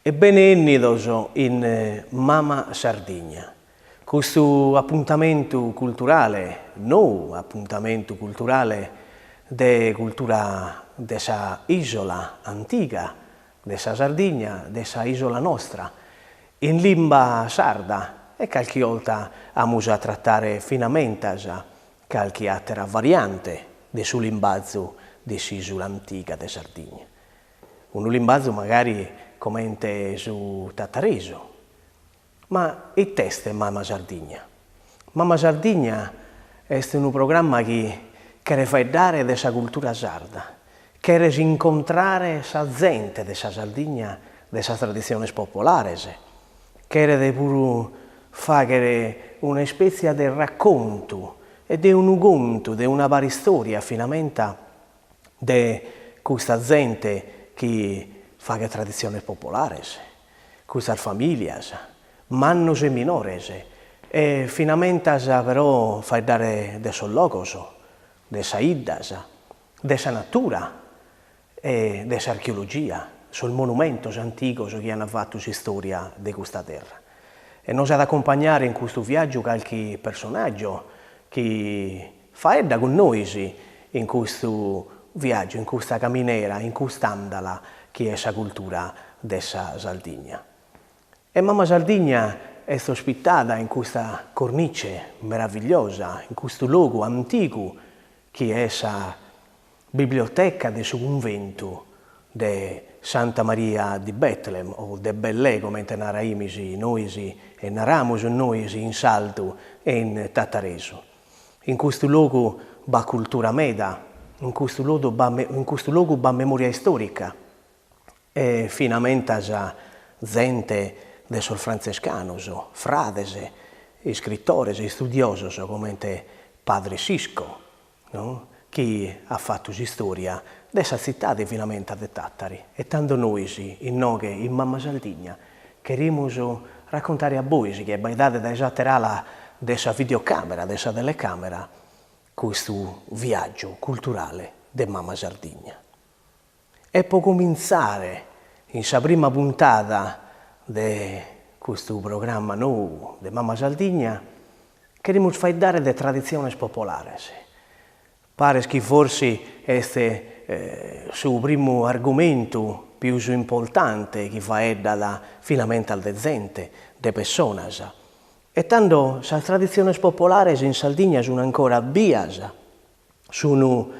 Ebbene ennidos in Mama Sardigna. Questo appuntamento culturale, no appuntamento culturale de cultura dessa isola antica, dessa Sardigna, dessa isola nostra, in lingua sarda e qualche volta amus a trattare finamente qualche altra variante de su limbazzo de s'isola antica de Sardigna. Un limbazzo magari come su Tattareso, ma il testo è Mama Sardigna. Mama Sardigna è un programma che fa dare della cultura sarda, che incontrare sa gente della Sardigna, delle tradizioni popolari, che deve pure fare una specie di racconto e di un conto, di una varia storia, finalmente, di questa gente che fa che tradizioni popolari, queste famiglie, mannos e minores, e finalmente però fa dare de sul logos, de sa iddas, de sa natura e de sa archeologia, sul monumentos anticos che hanno fatto storia di questa terra. E noi ad accompagnare in questo viaggio qualche personaggio che fa edda con noi in questo viaggio, in questa camminera, in quest'andala che è la cultura dessa Sardigna. E Mama Sardigna è ospitata in questa cornice meravigliosa, in questo luogo antico che è la biblioteca del suo convento di Santa Maria di Betlem, o de Bellè, come narraimisi noi e narramos noi in Salto e in Tattareso. In questo luogo va cultura meda, in questo luogo va memoria storica, e finalmente già gente de sol francescanos, frades, scrittores e studiosos come Padre Sisco, no? Che ha fatto storia dessa città di finalmente de Tattari. E tanto noi, in noghe, in Mama Sardigna, queremos raccontare a voi che è data da esatterà dessa videocamera, dessa telecamera, questo viaggio culturale di Mama Sardigna. E può cominciare in sa prima puntata di questo programma nuovo di Mama Sardigna, queremos fare dare le tradizioni popolari. Pare che forse è suo primo argomento più importante che fa edda finalmente al gente, de persone. E tanto le tradizioni popolari in Sardigna sono ancora vias, sono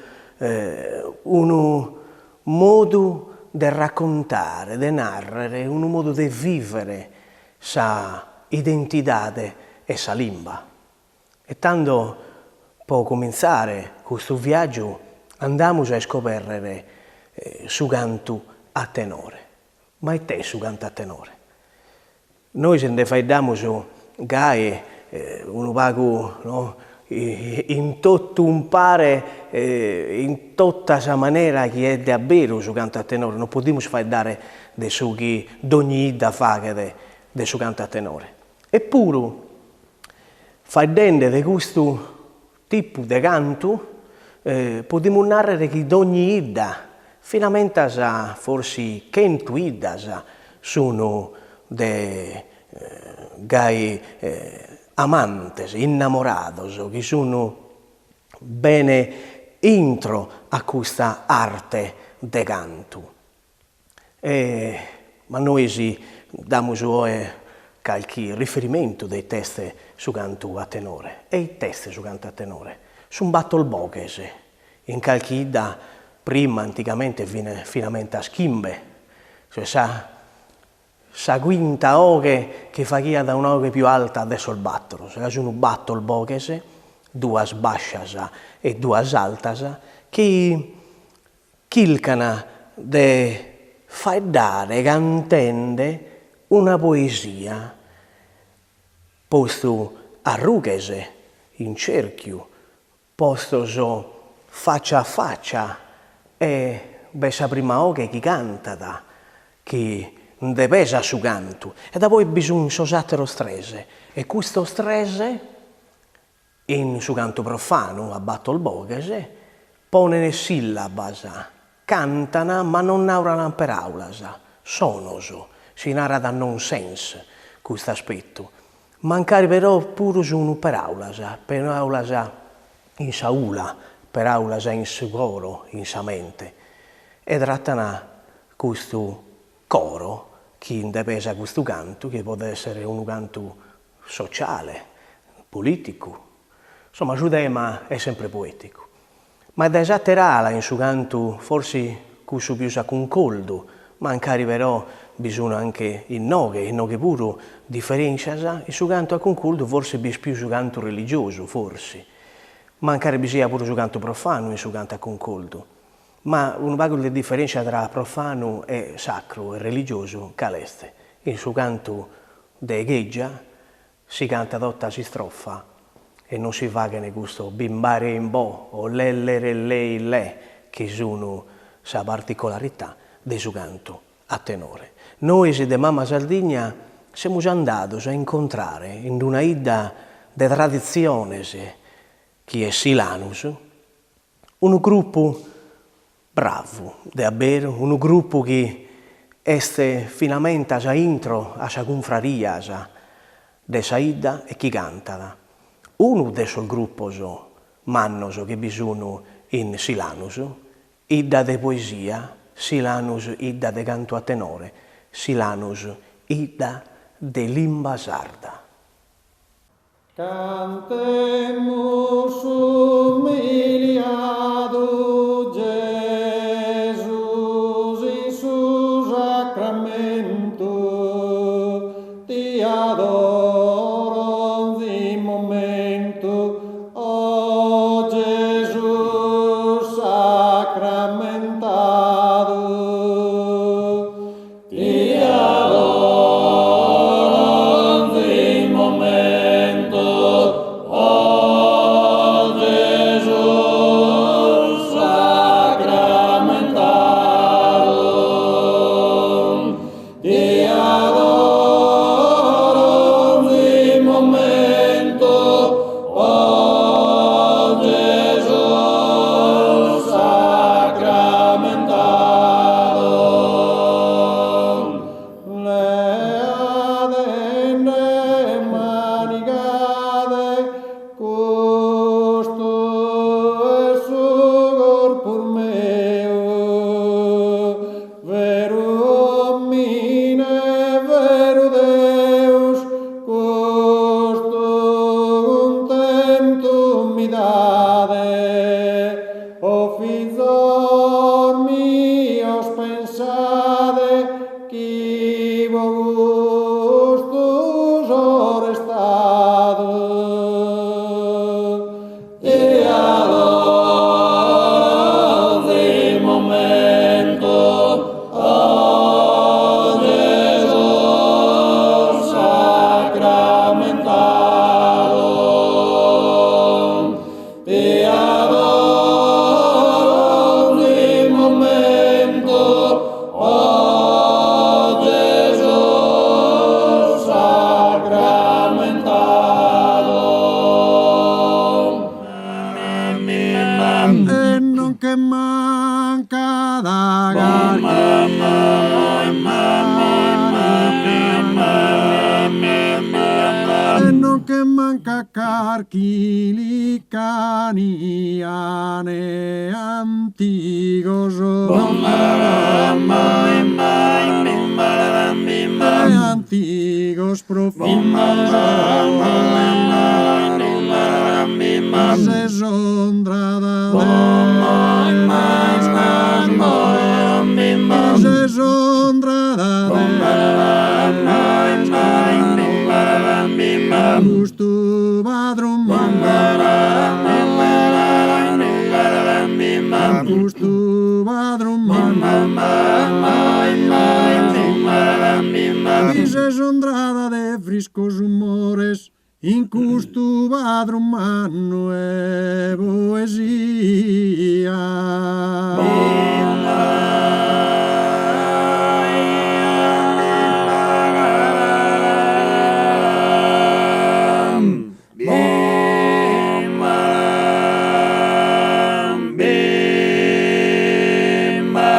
un modo di raccontare, di narrare, un modo di vivere sa identità e sa lingua. E tanto può cominciare questo viaggio, andiamo a scoprire su canto a tenore. Ma è te su canto a tenore? Noi se ne facciamo gai, un vago, no? In tutto un pare, in tutta sa maniera che è davvero su canto a tenore, non possiamo fare dare de su che d'ogni ida fa de su canto a tenore. Eppure, facendo di questo tipo di canto, possiamo narrare che d'ogni ida, finalmente forse 100 idas sono de gai amantes, innamorados, che sono bene intro a questa arte de canto. Ma noi diamo qualche riferimento dei testi su canto a tenore. E i testi su canto a tenore sono battle boches. In qualche ida, prima anticamente viene finalmente a schimbe, cioè sa quinta oghe che faccia da un'oghe più alta adesso il battolo. Sono battle boches, due bascias e due altas, che chilcana de far dare, cantende, una poesia posto a rughes, in cerchio, posto faccia a faccia, e bessa prima oghe chi canta, che de pesa su canto, e da poi bisogna sosatero strese, e questo strese in su canto profano a battle boches pone le sillabas, cantano ma non aurano per aulas, sonos, si narra da non senso questo aspetto. Mancare però pure sono per aulas in saula, per aulas in sicuro, in sa mente. E trattano questo coro che indepesa questo canto, che può essere un canto sociale, politico. Insomma, il tema è sempre poetico. Ma da esatterala in suo canto, forse questo più sa concoldo, mancare però bisogna anche in noghe pure differenza, il suo canto a concoldo forse più su canto religioso, forse. Mancare bisogna pure su canto profano in suo canto a concoldo. Ma un vago di differenza tra profano e sacro e religioso caleste. In suo canto de gheggia si canta dotta si strofa e non si va che ne gusto bimbare in bo o le che sono sa particolarità del suo canto a tenore. Noi de Mamma Sardigna siamo già andati a incontrare in una ida de tradiziones che è Silanus, un gruppo bravo, davvero, un gruppo che este finalmente a intro a sa confraria de Saida e chi canta. Uno de sul gruppo mannos che bisogno in Silanus, idda de poesia, Silanus idda de canto a tenore, Silanus idda de limba sarda. Cantemus humiliado Jesus in su sacramento, ti adoro di momento, o Jesus sacramentado, ti adoro di momento, o Jesus sacramentado, ti adoro di momento, o Jesus sacramentado. Leadene manigade, custo es sugor pur meo, veru mine, veru Deus, custo contentum mi dade, o fizor mios pensade, qui vostus orestado, ti adoro di momento, o Jesus sacramentado, ti adoro di momento, o Jesus sacramentado. E non che manca da e non che manca carchi licaniane antigos e antigos profundos se sondrada se sondrada gusto badrum gusto badrum y se sondrada de friscos humores in custo badrum manno e poesia.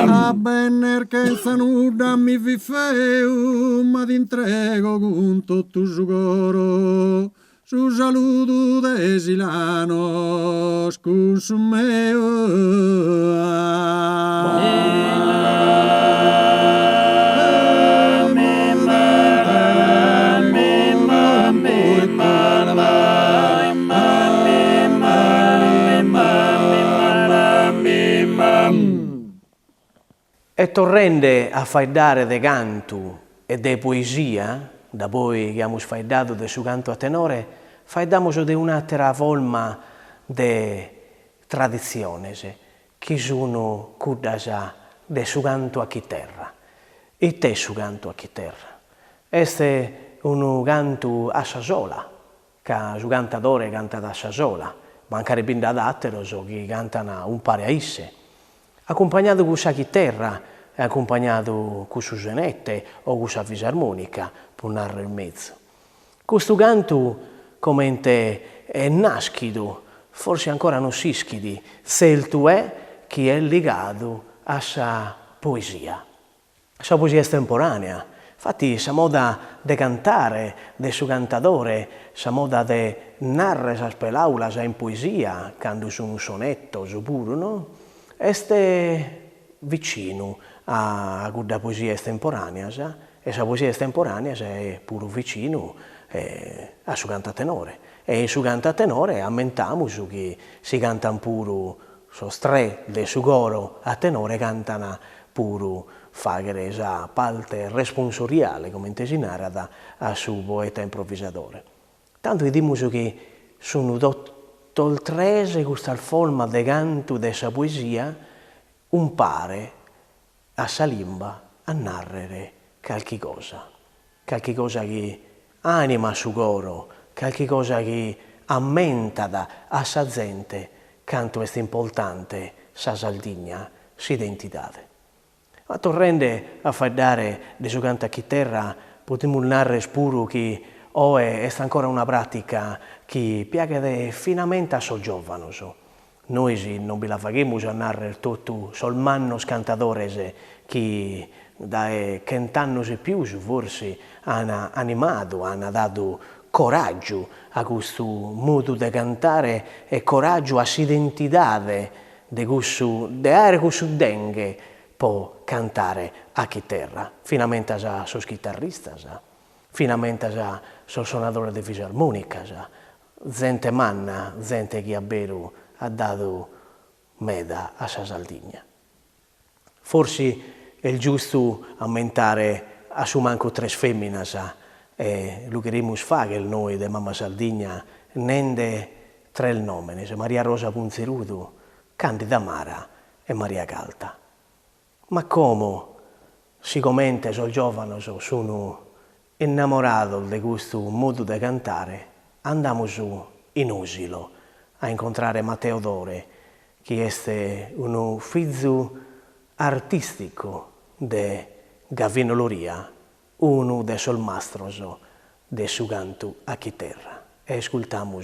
A benner che sanuda mi rifeu, ma t'intrego con tutto su coro, su saluto de Silanos, con su meo. E torrende a faidare de cantu e de poesia, da poi che abbiamo faidato de su canto a tenore, faidamos de un'altra forma de tradizione, che sono cudasa de su canto a chitarra. E te su canto a chitarra. Este un canto a sasola, che su cantatore canta da sasola, mancare pinda d'attero, so che cantano un pare a isse. Accompagnato con sa chitarra, accompagnato con su genette o con sa fisarmonica, per narrare in mezzo. Questo canto, come è nascido, forse ancora non si schidi, se il tuo è che è legato a sa poesia. Sa poesia estemporanea. Infatti, sa moda de cantare, de su cantatore, sa moda de narrare sa spelaula, sa in poesia, quando su un sonetto, su puro, no? Este vicino a quella poesia estemporanea, sa? E sa poesia estemporanea è pure vicino a su cantatenore. E in su cantatenore ammentiamoci che si cantano pure tre de su coro a tenore cantano pure fare sa parte responsoriale, come si narra a su poeta improvvisatore. Tanto vediamo che sono oltre questa forma de canto de sa poesia un pare a sa limba a narrare qualche cosa che anima su coro, qualche cosa che ammenta a sa gente quanto è importante sa Sardegna, sa identità. Ma tornando a fare di su canto a chitarra, potremmo narrare spuro che è ancora una pratica che piace finamente a so giovani. Noi non vi la facciamo a narrare tutto soltanto cantatori che da 100 anni e più forse hanno animato, hanno dato coraggio a questo modo di cantare e coraggio a s'identità di questo dengue può cantare a chitarra. Finalmente sono chitarrista, finalmente sono suonatore di fisarmonica, gente manna, gente che ha dato meda a sa Sardegna. Forse è giusto aumentare a su manco tre femmine, e lo queremos fare noi di Mamma Sardegna, nende tre nomi, Maria Rosa Punzeruto, Candida Mara e Maria Calta. Ma come sicuramente sono giovani, sono innamorato di questo modo di cantare, andiamo su in Usilo a incontrare Matteo Dore, che è un figlio artistico di Gavino Loria, uno dei solmastros del suo canto a chitarra. E ascoltiamo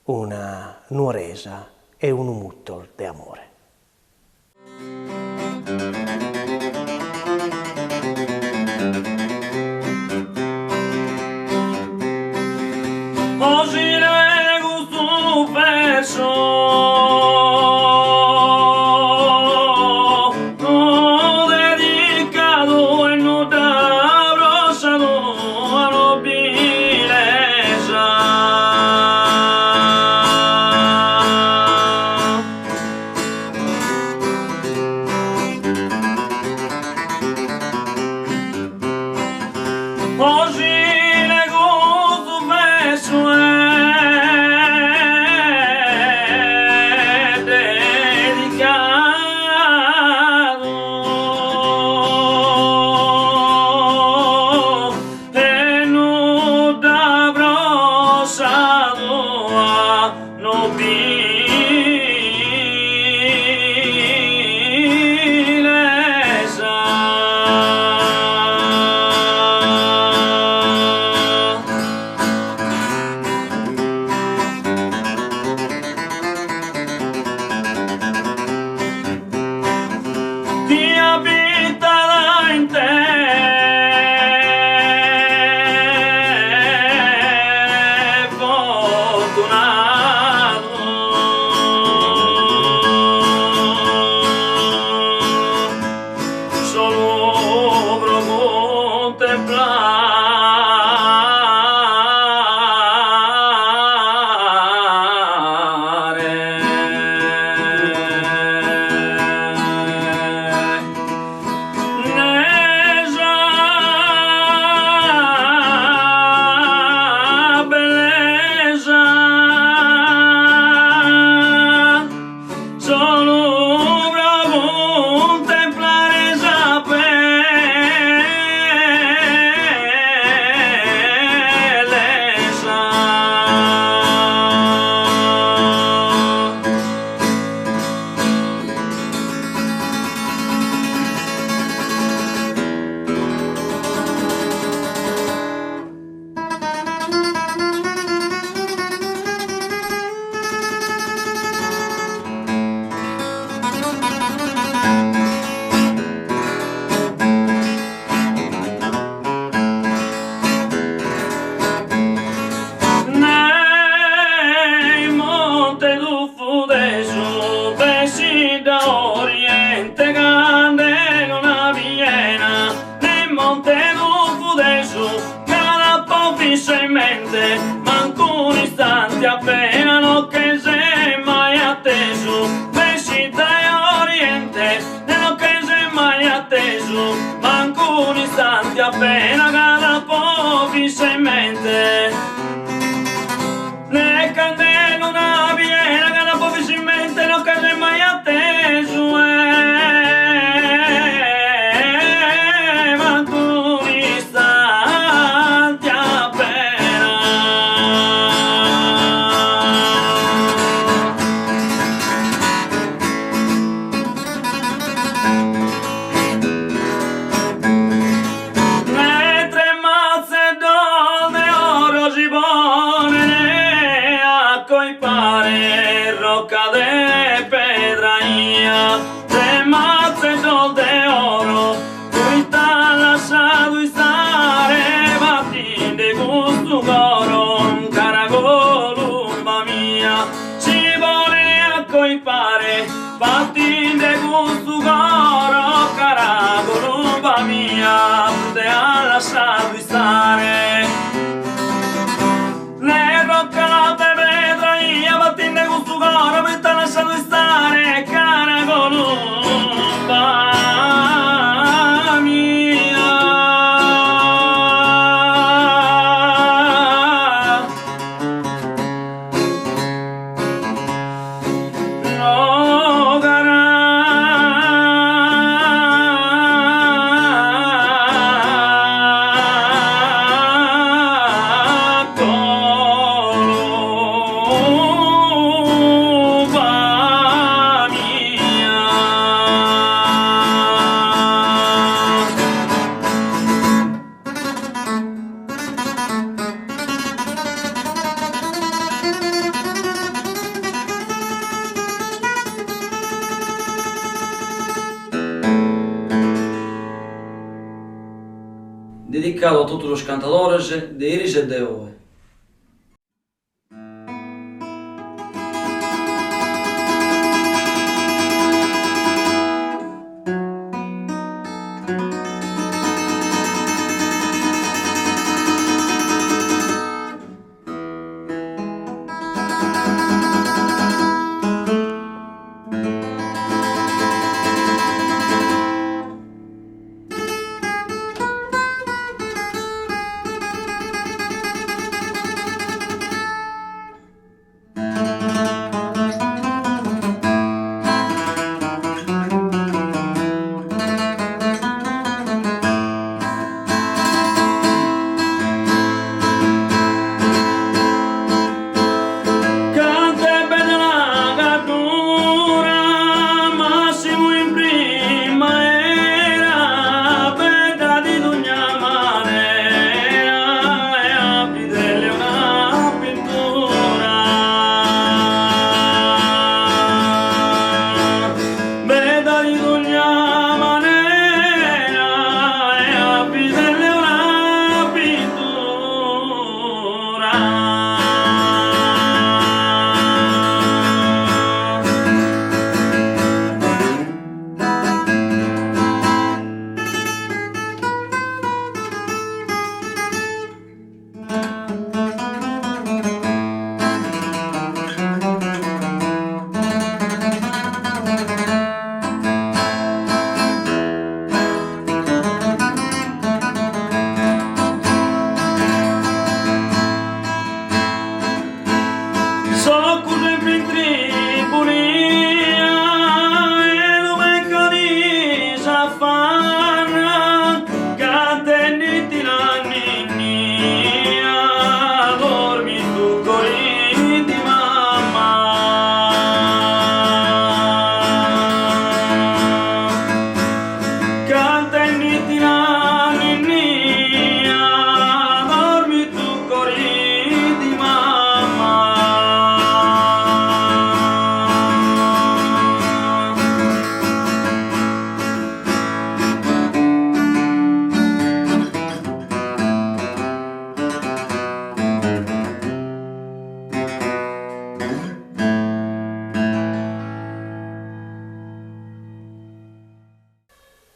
una nuoresa e un mutto di amore. Oggi leggo tu verso manco un istante appena non che sei mai atteso, pesci da oriente, non che sei mai atteso, manco un istante appena cada po' fissa in mente, ne candela una piena, cada po' fissa in mente, non che sei mai atteso, manco un istante appena. Le tre mazze d'oro oro si pone a coipare rocca de pedraia, tre mazze d'oro cui t'ha lasciato stare, battinde con sto coro, cara colomba mia, ci vuole a coipare, battinde con sto coro, cara colomba mia, te ha lasciato stare. Ne rocca te pedraia, battinde con sto coro, mi t'ha lasciato stare, cara colomba mia. No, cara colomba mia. Dedicado a todos os cantadores de Iris e de Oe.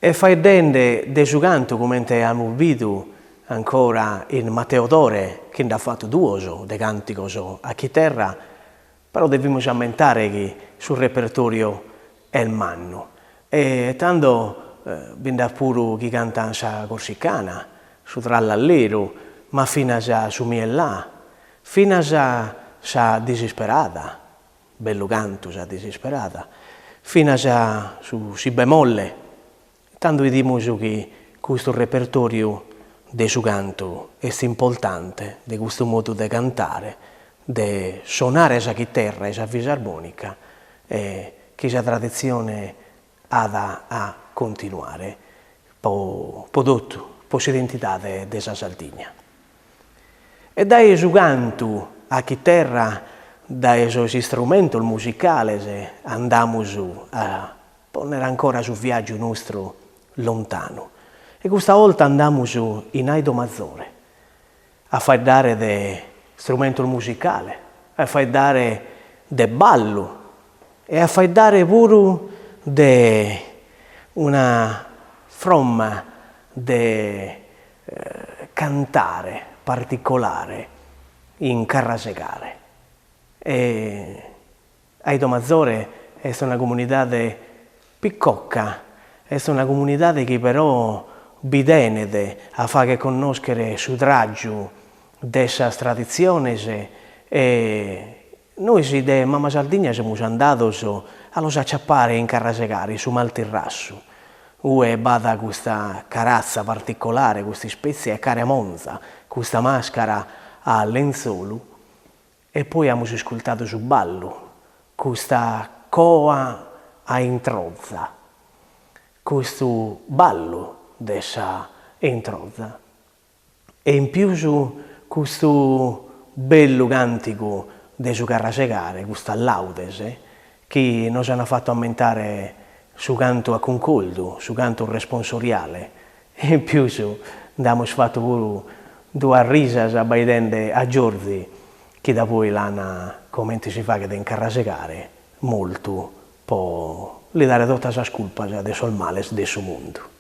E fai dende de su canto come abbiamo visto ancora in Matteo Dore, che ha fatto due de canticos a chitarra, però dobbiamo ammentare che sul repertorio è il manno. E tanto binda pure chi canta sa corsicana, su trallallero, ma fino a su miellà, fino a sa disperata, bello canto sa disperata, fino a su si bemolle. Tanto vediamo che questo repertorio del suo canto è importante, di questo modo di cantare, di suonare la chitarra e la fisarmonica, che la tradizione ha a continuare, per l'identità della Sardegna. E da suo canto a chitarra, da suo strumento musicale, andiamo a porre ancora sul viaggio nostro lontano. E questa volta andiamo in Aido Maggiore a far dare de strumento musicale, a far dare de ballo e a far dare pure de una forma de cantare particolare in Carrasegare. E Aido Maggiore è una comunità piccola, è una comunità che però bidene a fare conoscere su traggio dessa tradizioni e noi de Mamma Sardegna siamo andati a los acciappare in Carrasegari su Maltirrasso. Ue bada questa carazza particolare, queste spezie a caremonza, questa maschera a lenzuolo e poi abbiamo ascoltato su ballo, questa coa a introzza. Questo ballo dessa introzza e in più su questo bello cantico de su Carrasegare, questa laudes che nos hanno fatto aumentare su canto a concoldo, su canto responsoriale e in più su abbiamo fatto pure due risas a baidende a Giorgi che da poi l'hanno come si fa che in Carrasegare molto può le dare todas las culpas de esos males de su mundo.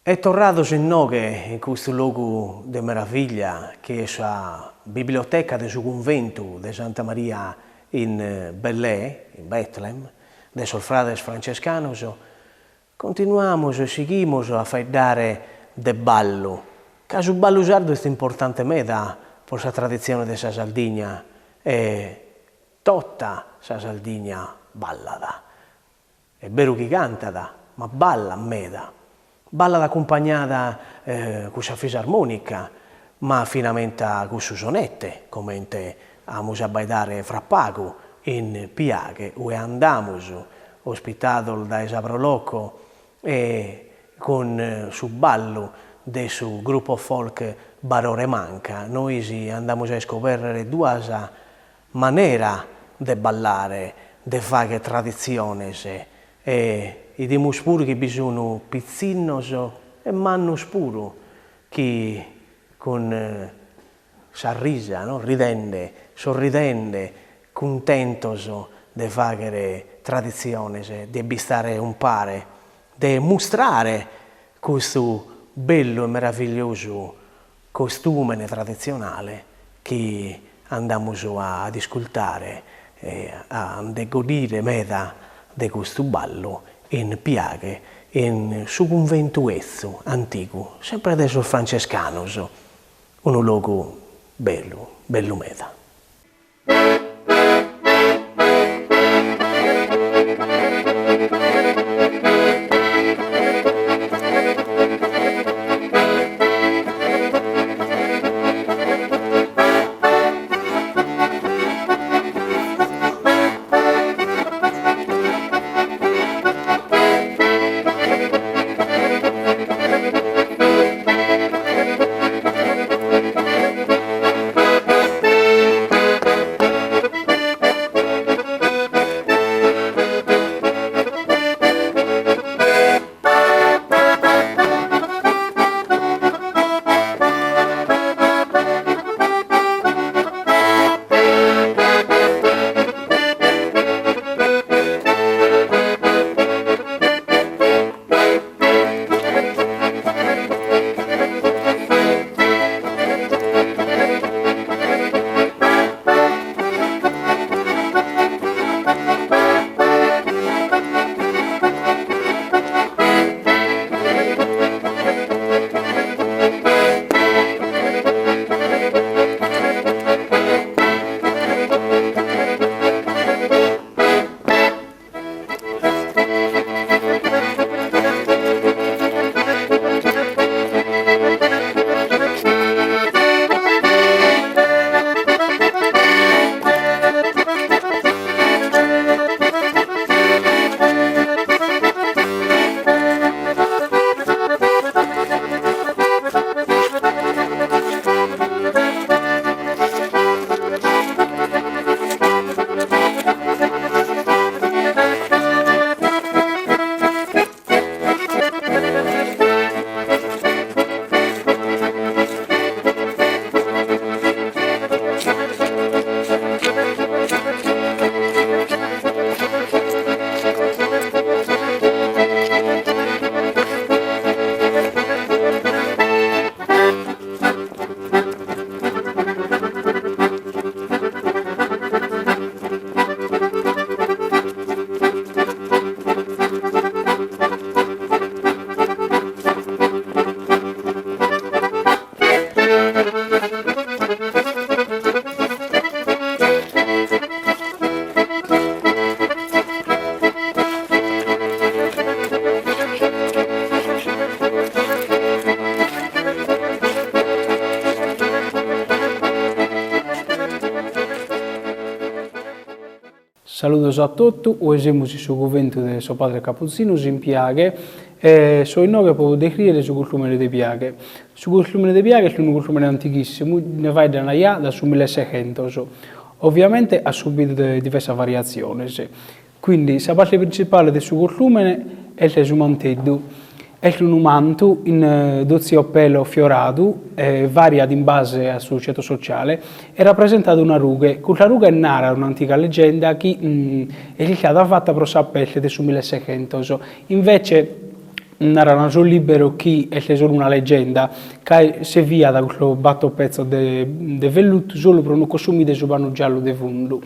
È tornato in noi in questo luogo di meraviglia che è la biblioteca del suo convento di Santa Maria in Bellè, in Betlem, dei frades francescanos. Continuiamo e seguiamo a fare del ballo. Caso ballo sardo è importante meda per la tradizione della Sardegna e tutta la Sardegna ballada. È vero che canta, ma balla meda. Balla accompagnata con la fisarmonica, ma finalmente con le sonette, come amos a bailare fra poco in Piaghe, dove andiamo ospitato da Esabroloco e con sul ballo del suo gruppo folk Barore Manca. Noi andiamo a scoprire due maniere di ballare, di fare tradizioni e dimus pure che bisogna pizzinnos e mannus pure che con s'arrisa, no? Ridende, sorridende, contentos di fare tradizioni, di bistare un pare, di mostrare questo bello e meraviglioso costume tradizionale che andiamo ad ascoltare e a godere meda di questo ballo in Piaghe, in su convento antico, sempre adesso francescanos, un luogo bello, bello meda. Saludos a tutti, oggi siamo sul convento di suo padre Cappuccino in Piaghe so in nome per descrivere il cultumene di Piaghe. Il cultumene di Piaghe è un cultumene antichissimo, ne va da Naia dal 1600. Ovviamente ha subito diverse variazioni, quindi la parte principale del suo cultumene è il suo mantello. È un manto in dozzio pelo fiorato, variato in base al suo ceto sociale, e rappresenta una ruga. Questa ruga è nara, un'antica leggenda che è stata fatta per la pelle del 1600. Invece, narrano solo libero chi è solo una leggenda, che se via da questo batto pezzo de velluto solo per un costume de subano giallo de fundu.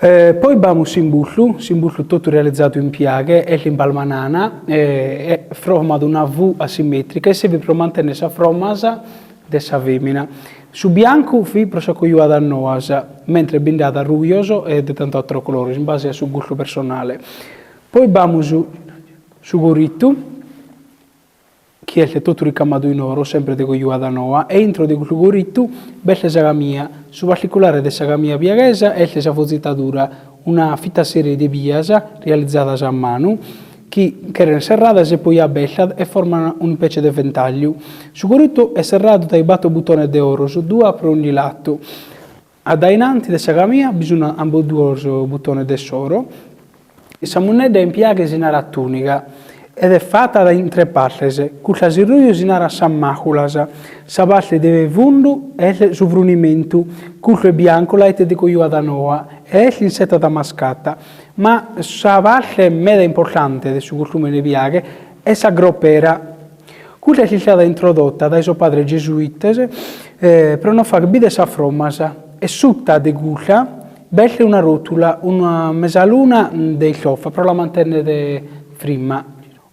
Poi abbiamo Simbullu tutto realizzato in piaghe, e l'impalmanana, è formato una V asimmetrica e serve per mantenere la fromasa della femmina. Su bianco fi prosacoiua da noasa, mentre bindata ruglioso e di tanto altro colore, in base al suo gusto personale. Poi abbiamo su goritto, che è tutto ricamato in oro, sempre di coiua da noa, e entro di questo goritto, bella sagamia, su particolare della sagamia biaghesa è la fozitatura, una fitta serie di biasa realizzata a mano, che erano serrate e poi abbellate e formano un pezzo di ventaglio. Su goritto è serrato dai batto bottone di oro su due per ogni lato. Dainanti della sagamia bisogna ambos due bottoni di oro. La moneta in piaghe si narra tunica ed è fatta in tre parti. Con la sirruio si narra sammaculas, la parte di vundu è il sovrunimento, con il bianco la di coiua da noa e l'insetta da mascata. Ma la parte meda importante del suo costume di piaghe è la groppera. Quella è stata introdotta dai suoi padri gesuiti per non far bide sa fromasa e sutta di gulla bella una rotula, una mezzaluna di ciofa per la mantenere prima.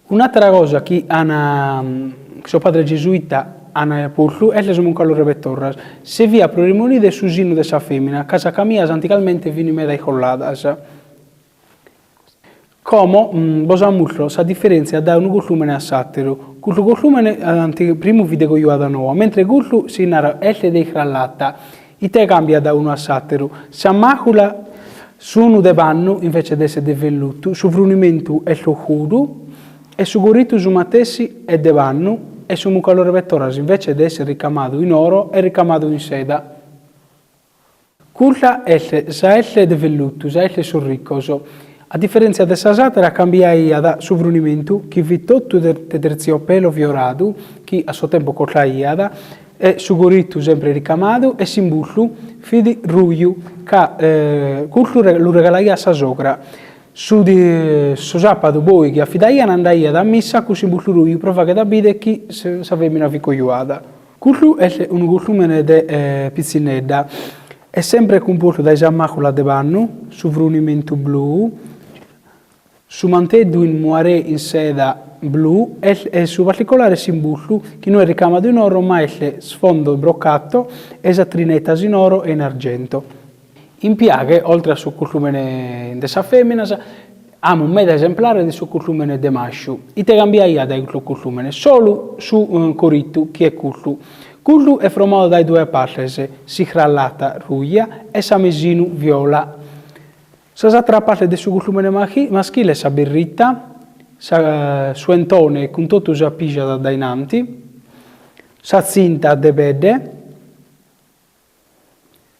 Un'altra cosa che suo padre gesuita ha portato è un calore vettorras. Se via prolimonide sul sino della femmina, casa camia anticamente viene meda colladas. Come bosamullo sa differenzia da un costume a satiro. Questo costume primo vide con io da nuova, mentre questo si narra elle dei crallata. I te cambia da uno a satiro. Sammacula su uno de vanno invece di essere de velluto, su frunimento è l'ocudo, e su gorito su matessi è de vanno, e su un calore vettoras invece di essere ricamato in oro è ricamato in seda. Quella è sa elle de velluto, sa elle sul riccoso. A differenza della satira cambia da sovrunimento che vi tutto del terziopelo fiorato che a suo tempo collaia e su goritto sempre ricamato e simbullu fidi ruglio che lo regalaia a sa sogra. Su sabato poi che affidaia andaia da messa con simbullu ruglio prova che da bide chi sapeva vi cogliuada. Quello è un costume di pizzinedda è sempre composto da sammacula de vanno, sovrunimento blu, su mantello in moire in seda blu e su particolare simbullu che non è ricamato in oro ma è sfondo broccato e trinetta in oro e in argento. In piaghe, oltre al suo costume della femmina, abbiamo un mezzo esemplare del suo costume de mascio. I te cambiaia da questo costume solo su coritto che è cullu. Cullu è formato dai due parti, si crallata ruglia e samesino viola. L'altra parte del suo costume maschile è la birritta, il suentone con tutto si appiccia da innanti, la cinta de bede,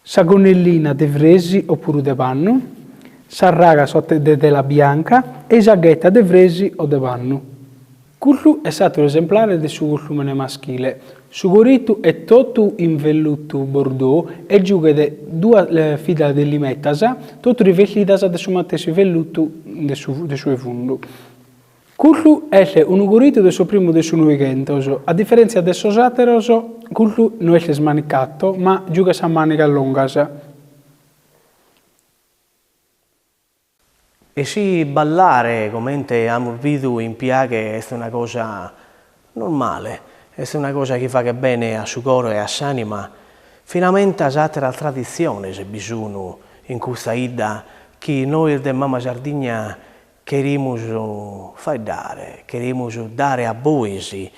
la gonnellina de vresi oppure de panno, la raga sotto della bianca e la ghetta de vresi o de panno. Quello è stato l'esemplare del suo costume maschile. Su gorito è tutto in velluto bordeaux e giuga due fila di limettasa, tutto rivestita da suo stesso velluto del suo fondo. Quello è un gorito del suo primo del suo nuovo, a differenza del suo sateroso, quello non è smanicato, ma giuga sa manica lungasa. E sì, ballare, come abbiamo visto in piaghe, è una cosa normale, è una cosa che fa bene a suo cuore e a sua anima. Finalmente la tradizione c'è bisogno in questa ida che noi di Mamma Sardegna queremos dare a voi,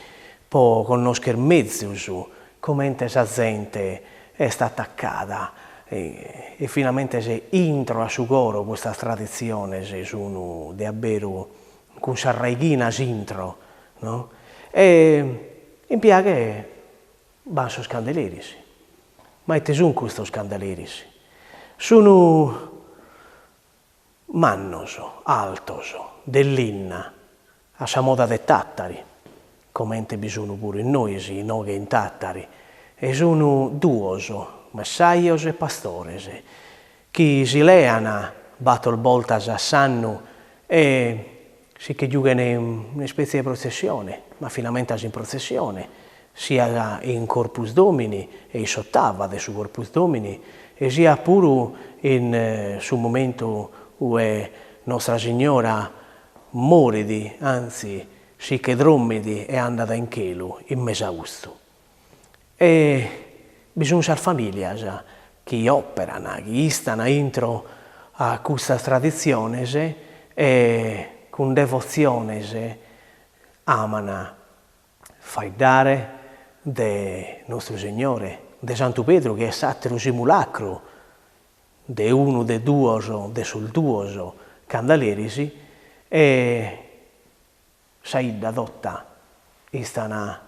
per conoscere mezzi, come la gente è stata attaccata. E finalmente se intro a suo cuore questa tradizione, se sono davvero con sa raichina intro, no? E in piaghe vanno su scandaleri, ma è sono questi scandaleri? Sono mannos, altos, dell'inna, a sa moda dei tattari, come bisogna pure in noi, che in tattari, e sono duoso, messaios e pastores, che si leano, battono voltas a sanno e sì che giocano una specie di processione, ma finalmente in processione, sia in Corpus Domini e in sottava del suo Corpus Domini, e sia pure in sul momento dove Nostra Signora moridi, anzi, sì che drommidi e andata in cielo, in Mesausto. E bisogna essere famiglie che operano, che stanno dentro a questa tradizione e con devozione amano faidare del nostro Signore, di Santo Pedro, che è stato il simulacro di uno dei due, dei due candeleri, e Saida dotta stanno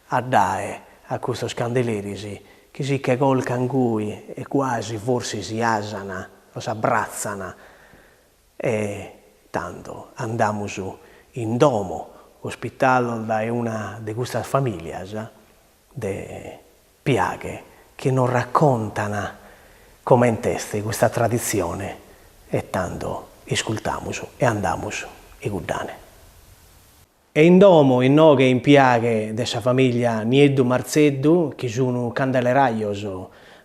a dare a questi candeleri, che si che colcano lui e quasi forse si asano, o si abbracciano, e tanto andiamo in domo, ospitato da una di queste famiglie de piaghe che non raccontano come in testa questa tradizione, e tanto ascoltiamo e andiamo e guardane. E in domo, in noghe, in piaghe della famiglia Nieddu Marzeddu, che sono candeleraios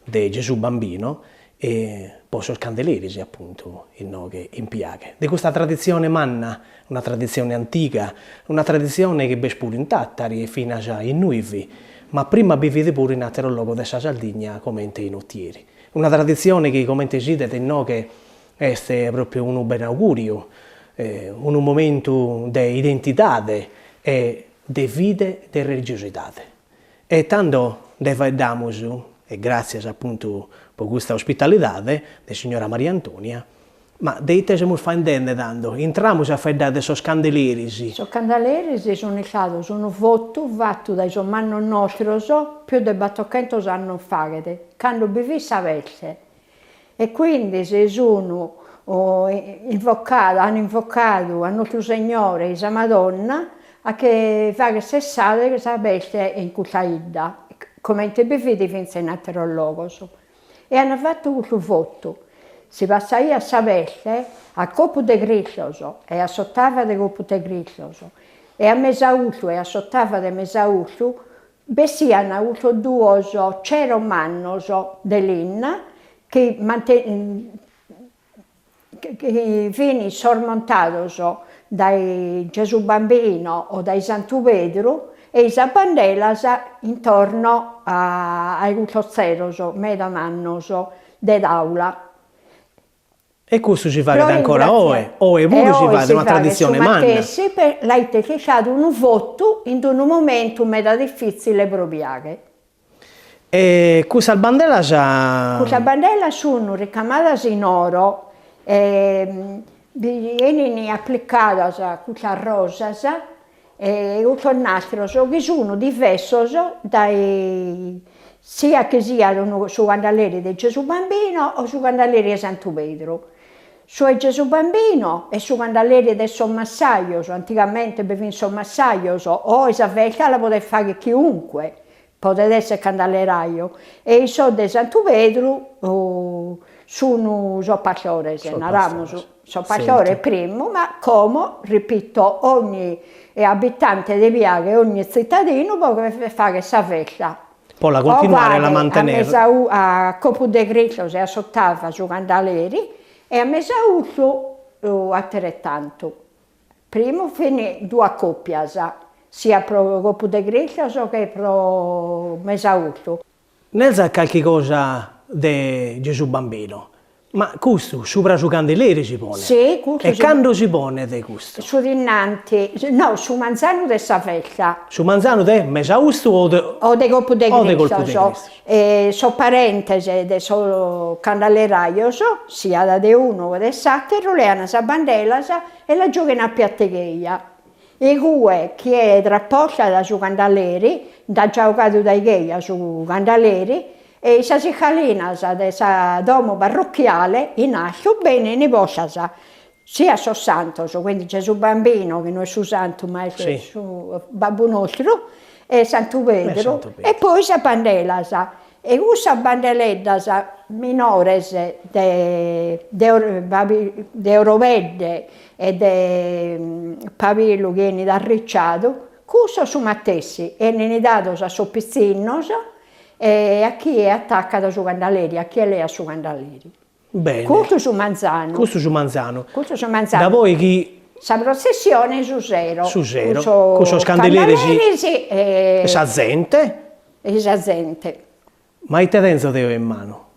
di Gesù Bambino, e poi sono candeleri appunto in noghe, in piaghe. Di questa tradizione manna, una tradizione antica, una tradizione che è pure intatta, e fino a in Nuivi, ma prima vivete pure in altro luogo della Sardegna come in Ottieri. Una tradizione che, come dite, in noghe è proprio un ben augurio, un momento di identità e di vita e di religiosità. E tanto ne vediamo, e grazie appunto per questa ospitalità di signora Maria Antonia, ma dite se mi fa intendere tanto, entriamo a fare dei candeleri. I candeleri sono stati fatto dai sommanni nostri più di 400 anni fa, quando viveva a Velse. E quindi si sono hanno invocato a nostro Signore e a Madonna a che fare cessare questa bestia in questa ida, come te bevete finché in altro luogo. E hanno fatto questo voto. Si passava a Savelle, a Copo de Grissos, e a sottava de Copo de Grissos, e a Mesausu, e a sottava de Mesausu, bessiano avuto due ceromannos dell'Inna, che vieni sormontato dai Gesù Bambino o dai Santo Pedro e i banderas intorno ai ceros, medamannos dell'aula. E questo si fa ancora oggi, o pure si fa una tradizione manna. Sì, l'hai lasciato un voto in un momento meda difficile proprio. E questa bandera già... Questa bandera sono ricamate in oro, viene applicata questa rosa e questo nastro che sono diversi sia che siano su candeleri di Gesù Bambino o su candeleri di Santo Pedro. Su Gesù Bambino e su candeleri del Sommassaio, anticamente bevi Sommassaio o Isabella la poteva fare chiunque, poteva essere candeleraio. E i soldi di Santo Pedro sono pastore, sono pastore primo, ma come, ripeto, ogni abitante di Piaghe, ogni cittadino può fare questa festa. Poi la continuare a mantenere. A Copo de Grissos e a sottava su candeleri, e a Mesausu altrettanto. Prima fine due coppie, sia pro Copo de Grissos che pro Mesausu. Non sa qualche cosa di Gesù Bambino, ma questo sopra su candeleri si pone? Sì, questo. E quando si pone di questo? Su dinanti, no, su manzano di Savella. Su manzano di Mesausu o di Copo de Grissos? Sono parentesi di candeleraio, sia di uno che di satiro, le hanno la bandera e la giocano a piattegheia. E due che è rapportata su candeleri, da giocato dai gay su candeleri, e le cicalinas del domo parrocchiale in ascio bene ne possono sia su Santo, quindi Gesù Bambino, che non è su Santo ma è su Babbo nostro, e Santo Pedro, e poi la bandela. E questa bandeledda minores de Orovede e de Pavillo che viene da Ricciado, questo su Mattessi, e ne dato a suo pizzino e a chi è attaccato su Candaleri, a chi è lei su Candaleri. Bene. Questo su Manzano. Questo su Manzano. Questo su Manzano. Da voi chi... La processione su zero. Su zero. Questo Scandaleri e sa gente. Esattamente. Ma il tedenzo Deo in mano.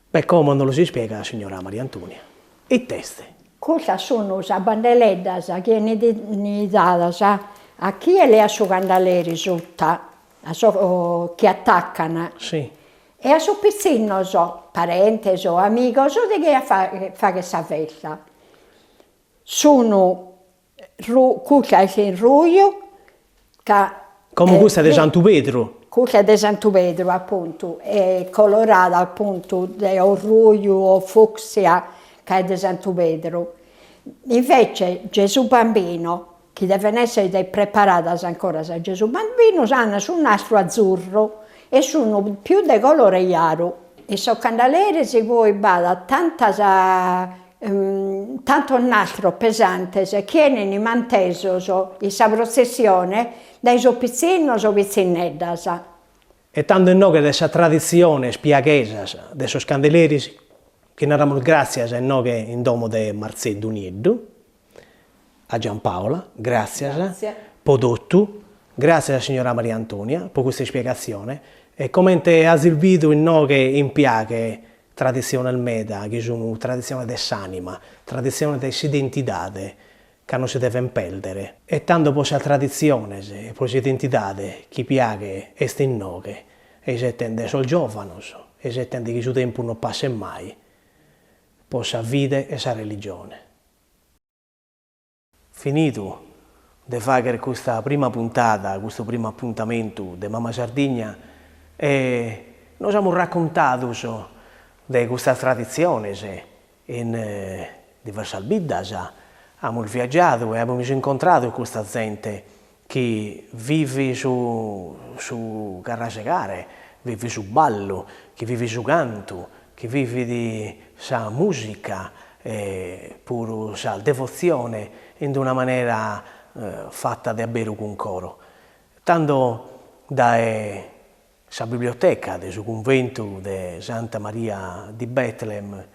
Beh, come non lo si spiega la signora Maria Antonia? I teste. Questa sono le bandeleddas che ne data a chi è le su Candaleri sotto, che attaccano. Sì. E a suo pizzino, parenti, amici, di che fa questa festa. Sono questa in Ruio, come questa di Santo Pedro. Questa di Santo Pedro, appunto, è colorata appunto di Ruio o fucsia, che è di Santo Pedro. Invece Gesù Bambino, che deve essere preparata ancora a Gesù Bambino, hanno su un nastro azzurro e sono più di colore chiaro. E so candaleri si poi bada tanto nastro pesante se chienen i mantesos in sa processione dai suoi pizzinos o pizzineddas. E tanto in noi che questa tradizione spiaghesa dei suoi candeleri che narramo grazie a noi che in domo di Marzetto Nieddu, a Giampaola, grazie. Podottu, grazie alla signora Maria Antonia per questa spiegazione e come ha servito in noi che in piace tradizionalmente, che sono tradizione dell'anima, tradizione dell'identità che non si deve perdere. E tanto poi la tradizione e poi l'identità che piace è in noi, e si tende solo giovani, e si tende che il suo tempo non passa mai, poi la vita e la religione. Finito di fare questa prima puntata, questo primo appuntamento di Mamma Sardigna, e noi abbiamo raccontato di questa tradizione in diverse albiddas, abbiamo viaggiato e abbiamo incontrato questa gente che vive su carrasegare, vive su ballo, che vive su canto, che vive di sa musica, pure sa devozione in una maniera fatta davvero con coro. Tanto da la biblioteca del suo convento di Santa Maria di Betlem,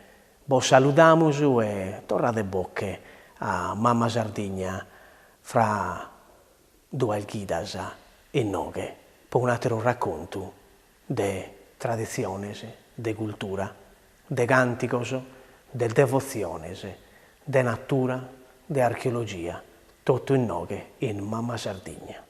vi salutiamo e tornate bocche a Mamma Sardigna fra due alchidas e noghe per un altro racconto di tradizioni, di cultura, di canticos, di devozione, di natura, di archeologia, tutto in noghe in Mamma Sardigna.